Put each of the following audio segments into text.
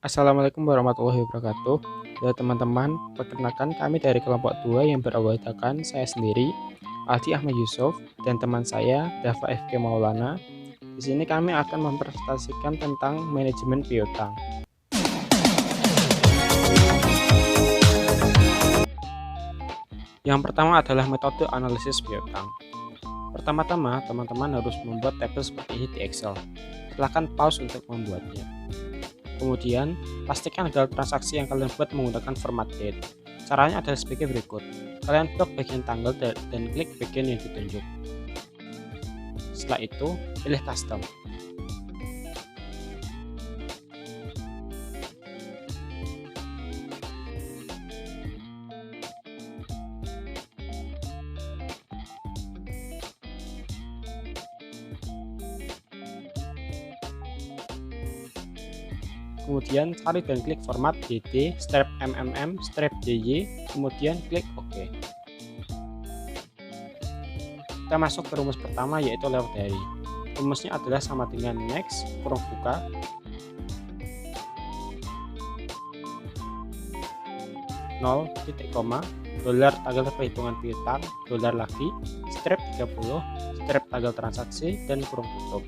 Assalamualaikum warahmatullahi wabarakatuh. Ya teman-teman, perkenalkan kami dari kelompok 2 yang beranggotakan saya sendiri, Aldi Ahmad Yusuf, dan teman saya, Dava FK Maulana. Di sini kami akan mempresentasikan tentang manajemen piutang. Yang pertama adalah metode analisis piutang. Pertama-tama, teman-teman harus membuat tabel seperti ini di Excel. Silakan pause untuk membuatnya. Kemudian, pastikan agar transaksi yang kalian buat menggunakan format date. Caranya adalah sebagai berikut. Kalian blok bagian tanggal dan klik bagian yang ditunjuk. Setelah itu, pilih custom. Kemudian cari dan klik format DD, strip MMM, strip DY, kemudian klik OK. Kita masuk ke rumus pertama yaitu lewat dari. Rumusnya adalah sama dengan next, kurung buka, nol, titik koma, dolar tanggal perhitungan piutang, dolar lagi, strip 30, strip tanggal transaksi, dan kurung tutup.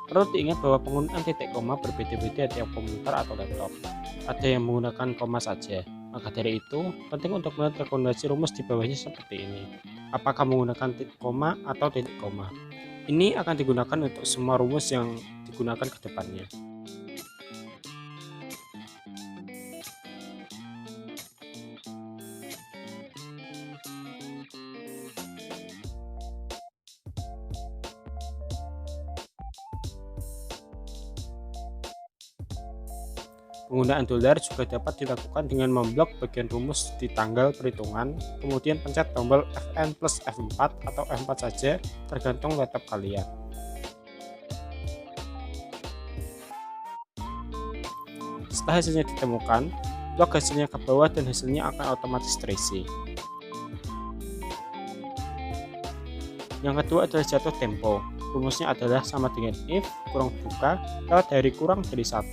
Perlu diingat bahwa penggunaan titik koma berbeda-beda tiap komputer atau laptop. Ada yang menggunakan koma saja. Maka dari itu, penting untuk melihat rekomendasi rumus di bawahnya seperti ini. Apakah menggunakan titik koma atau titik koma? Ini akan digunakan untuk semua rumus yang digunakan ke depannya. Penggunaan dolar juga dapat dilakukan dengan memblok bagian rumus di tanggal perhitungan, kemudian pencet tombol Fn plus F4 atau F4 saja, tergantung laptop kalian. Setelah hasilnya ditemukan, blok hasilnya ke bawah dan hasilnya akan otomatis terisi. Yang kedua adalah jatuh tempo. Rumusnya adalah sama dengan if kurang buka lewat dari kurang dari 1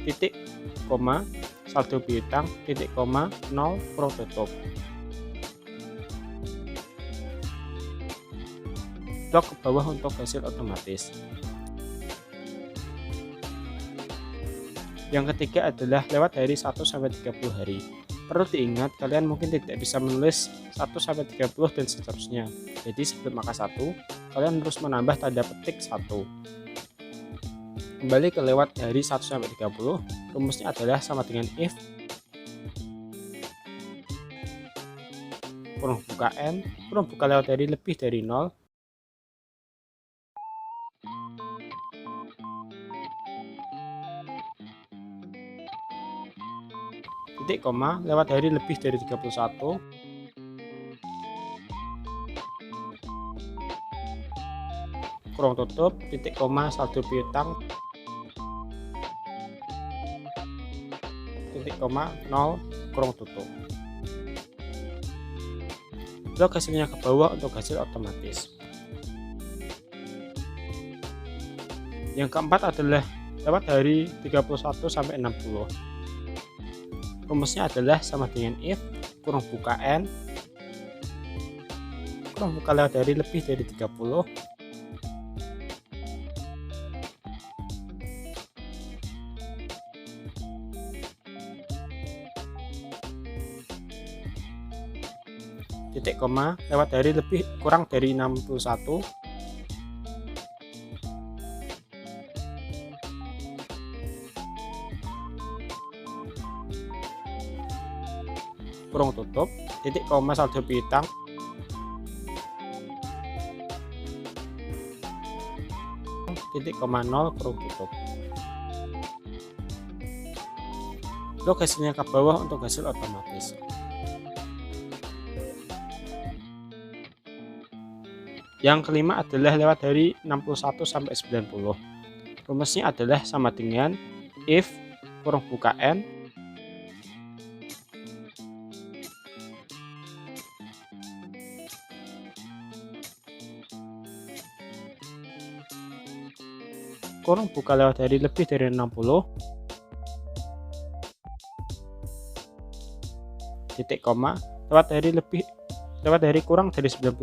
titik koma saldo piutang titik koma 0 kurung tutup. Blok ke bawah untuk hasil otomatis. Yang ketiga adalah lewat dari 1 sampai 30 hari. Perlu diingat kalian mungkin tidak bisa menulis 1 sampai 30 dan seterusnya. Jadi sebelum angka 1, kalian harus menambah tanda petik 1. Kembali ke lewat dari 1 sampai 30, rumusnya adalah sama dengan if kurung buka n, kurung buka lewat dari lebih dari 0, titik koma lewat dari lebih dari 31, kurung tutup, titik koma saldo piutang, titik koma 0 kurung tutup. Blok hasilnya ke bawah untuk hasil otomatis. Yang keempat adalah lewat dari 31 sampai 60. Rumusnya adalah sama dengan if kurung buka n, kurung buka lewat dari lebih dari 30, titik koma lewat dari lebih kurang dari 61, kurung tutup, titik koma saldo piutang, titik koma 0 kurung tutup. Blok hasilnya ke bawah untuk hasil otomatis. Yang kelima adalah lewat dari 61 sampai 90. Rumusnya adalah sama dengan if kurung buka n kurung buka lewat dari lebih dari 60, titik koma lewat dari kurang dari 91,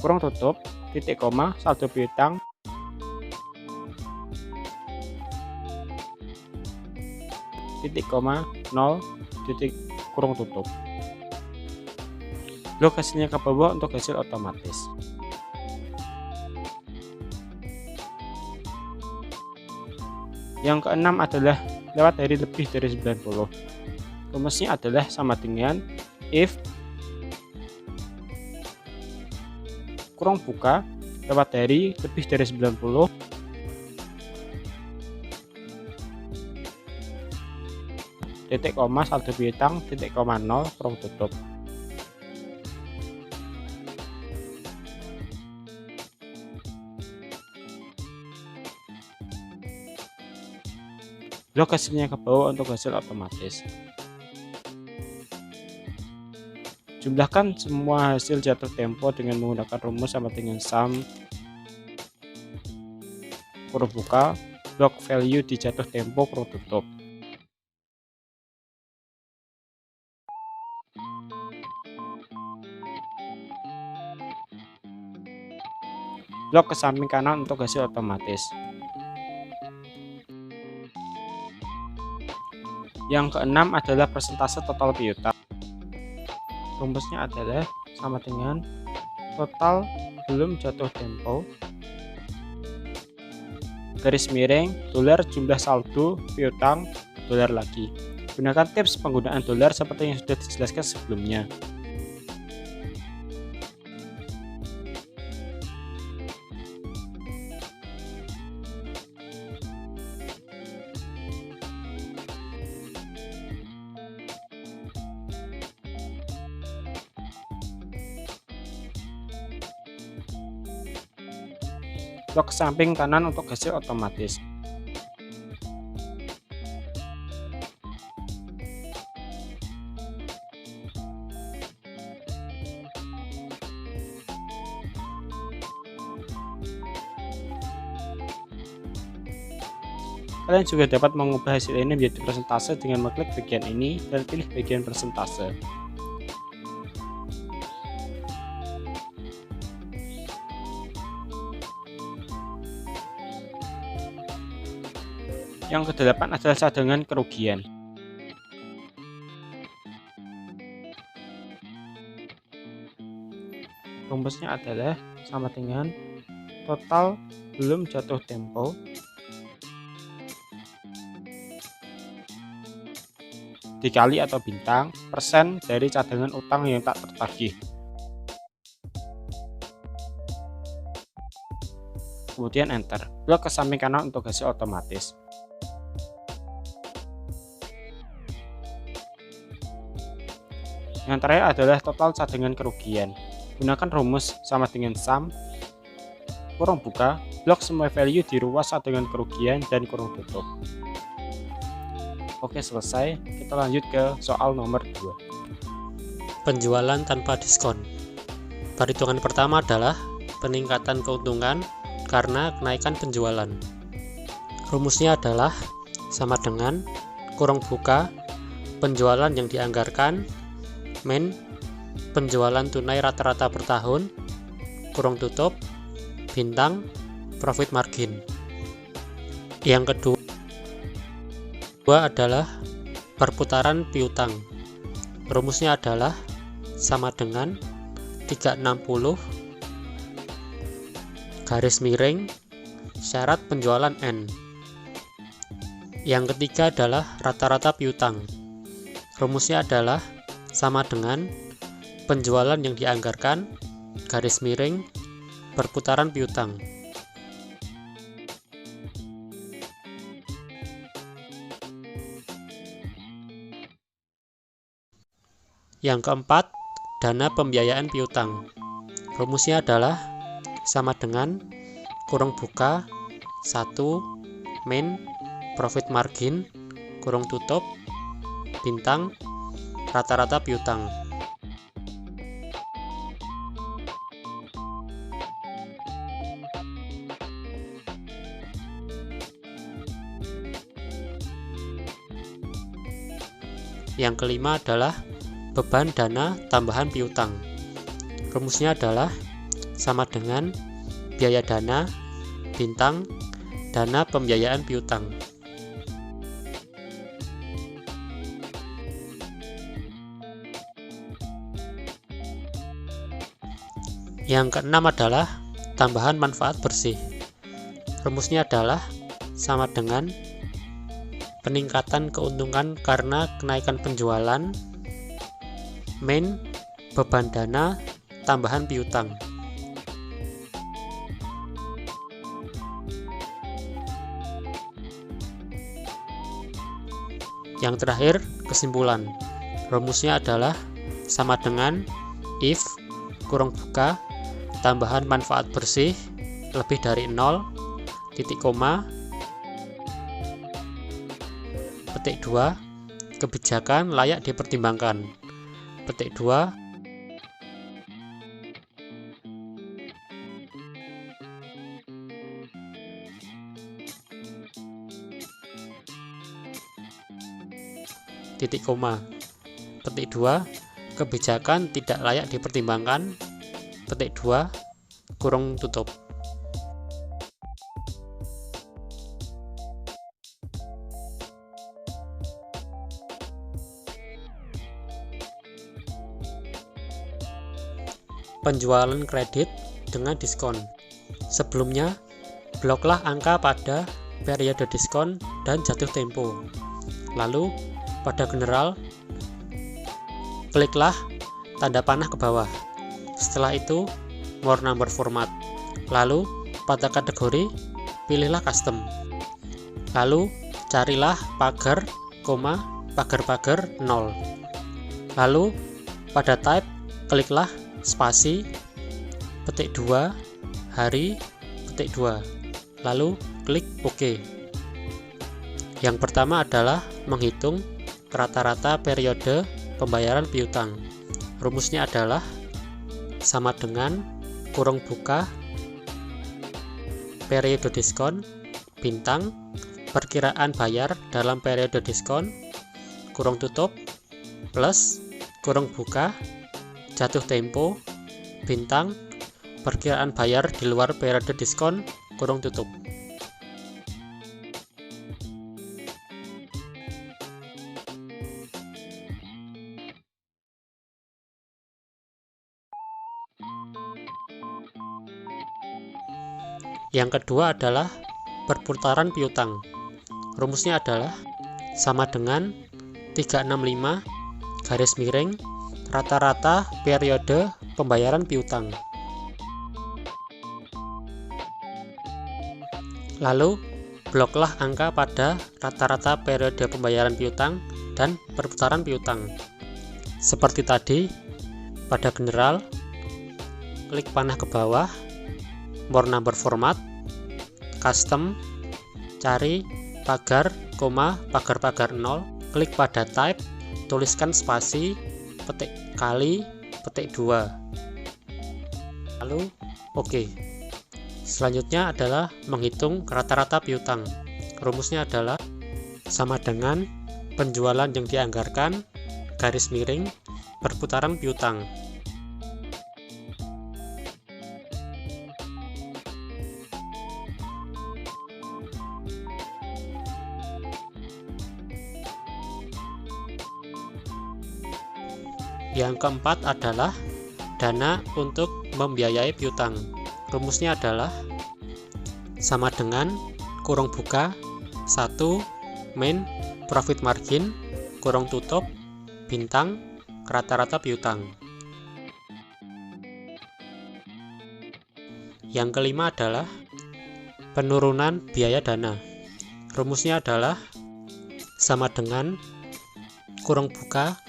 kurung tutup, titik koma saldo piutang, titik koma 0, titik kurung tutup. Blok hasilnya ke bawah untuk hasil otomatis. Yang keenam adalah lewat dari lebih dari 90. Rumusnya adalah sama dengan if kurung buka lewat dari lebih dari 90, titik koma saldo piutang, titik koma 0, kurung tutup. Blok hasilnya ke bawah untuk hasil otomatis. Jumlahkan semua hasil jatuh tempo dengan menggunakan rumus sama dengan sum kurung buka blok value di jatuh tempo kurung tutup. Blok ke samping kanan untuk hasil otomatis. Yang keenam adalah persentase total piutang. Rumusnya adalah sama dengan total belum jatuh tempo garis miring dolar jumlah saldo piutang dolar lagi. Gunakan tips penggunaan dolar seperti yang sudah dijelaskan sebelumnya. Blok samping kanan untuk hasil otomatis. Kalian juga dapat mengubah hasil ini menjadi persentase dengan mengklik bagian ini dan pilih bagian persentase. Yang kedelapan adalah cadangan kerugian. Rumusnya adalah sama dengan total belum jatuh tempo dikali atau bintang persen dari cadangan utang yang tak tertagih. Kemudian enter. Blok ke samping kanan untuk hasil otomatis. Yang terakhir adalah total cadangan kerugian. Gunakan rumus sama dengan sum kurung buka blok semua value di ruas cadangan kerugian dan kurung tutup. Oke, selesai. Kita lanjut ke soal nomor 2. Penjualan tanpa diskon. Perhitungan pertama adalah peningkatan keuntungan karena kenaikan penjualan. Rumusnya adalah sama dengan kurung buka penjualan yang dianggarkan min penjualan tunai rata-rata per tahun kurung tutup bintang profit margin. Yang kedua adalah perputaran piutang. Rumusnya adalah sama dengan 360 garis miring syarat penjualan N. Yang ketiga adalah rata-rata piutang. Rumusnya adalah sama dengan penjualan yang dianggarkan garis miring perputaran piutang. Yang keempat, dana pembiayaan piutang. Rumusnya adalah sama dengan kurung buka 1 min profit margin kurung tutup bintang rata-rata piutang. Yang kelima adalah beban dana tambahan piutang. Rumusnya adalah sama dengan biaya dana bintang dana pembiayaan piutang. Yang keenam adalah tambahan manfaat bersih. Rumusnya adalah sama dengan peningkatan keuntungan karena kenaikan penjualan min beban dana tambahan piutang. Yang terakhir, kesimpulan. Rumusnya adalah sama dengan if kurung buka tambahan manfaat bersih lebih dari 0, titik koma, petik 2, kebijakan layak dipertimbangkan. Petik 2, titik koma. Petik 2, kebijakan tidak layak dipertimbangkan. Petik 2, kurung tutup. Penjualan kredit dengan diskon. Sebelumnya, bloklah angka pada periode diskon dan jatuh tempo. Lalu, pada general, kliklah tanda panah ke bawah. Setelah itu, more number format. Lalu, pada kategori, pilihlah custom. Lalu, carilah pagar, pagar-pagar 0. Lalu, pada type, kliklah spasi, petik 2, hari, petik 2. Lalu, klik OK. Yang pertama adalah menghitung rata-rata periode pembayaran piutang. Rumusnya adalah sama dengan kurung buka periode diskon bintang perkiraan bayar dalam periode diskon kurung tutup plus kurung buka jatuh tempo bintang perkiraan bayar di luar periode diskon kurung tutup. Yang kedua adalah perputaran piutang. Rumusnya adalah sama dengan 365 garis miring rata-rata periode pembayaran piutang. Lalu, bloklah angka pada rata-rata periode pembayaran piutang dan perputaran piutang. Seperti tadi, pada general, klik panah ke bawah, more number format, custom, cari pagar, pagar-pagar 0, klik pada type, tuliskan spasi, petik kali, petik 2. Lalu, OK. Selanjutnya adalah menghitung rata-rata piutang. Rumusnya adalah sama dengan penjualan yang dianggarkan, garis miring, perputaran piutang. Yang keempat adalah dana untuk membiayai piutang. Rumusnya adalah sama dengan kurung buka 1 min profit margin kurung tutup bintang rata-rata piutang. Yang kelima adalah penurunan biaya dana. Rumusnya adalah sama dengan kurung buka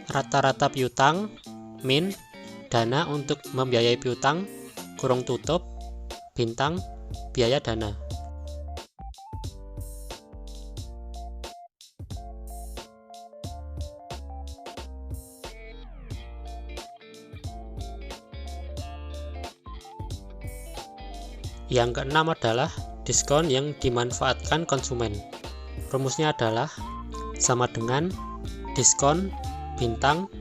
rata-rata piutang min dana untuk membiayai piutang kurung tutup bintang biaya dana. Yang keenam adalah diskon yang dimanfaatkan konsumen. Rumusnya adalah sama dengan diskon bintang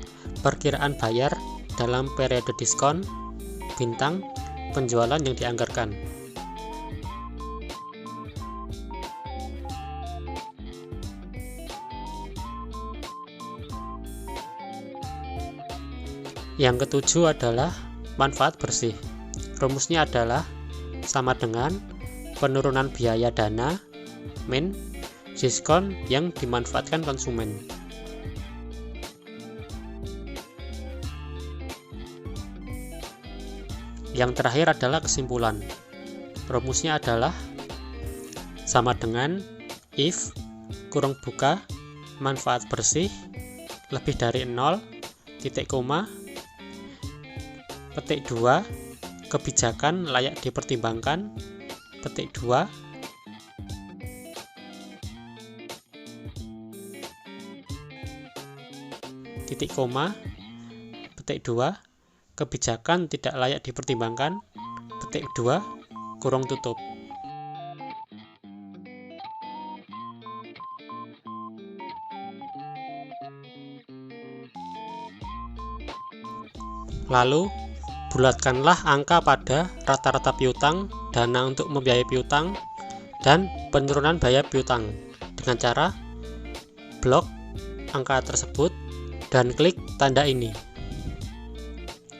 perkiraan bayar dalam periode diskon bintang penjualan yang dianggarkan. Yang ketujuh adalah manfaat bersih. Rumusnya adalah sama dengan penurunan biaya dana min diskon yang dimanfaatkan konsumen. Yang terakhir adalah kesimpulan. Rumusnya adalah sama dengan if kurung buka manfaat bersih lebih dari 0 titik koma petik 2 kebijakan layak dipertimbangkan petik 2 titik koma petik 2 kebijakan tidak layak dipertimbangkan petik 2 kurung tutup. Lalu bulatkanlah angka pada rata-rata piutang, dana untuk membiayai piutang, dan penurunan biaya piutang dengan cara blok angka tersebut dan klik tanda ini.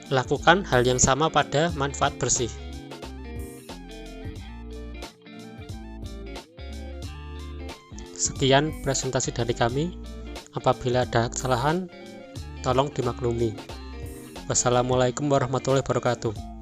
Lakukan hal yang sama pada manfaat bersih. Sekian presentasi dari kami. Apabila ada kesalahan, tolong dimaklumi. Wassalamualaikum warahmatullahi wabarakatuh.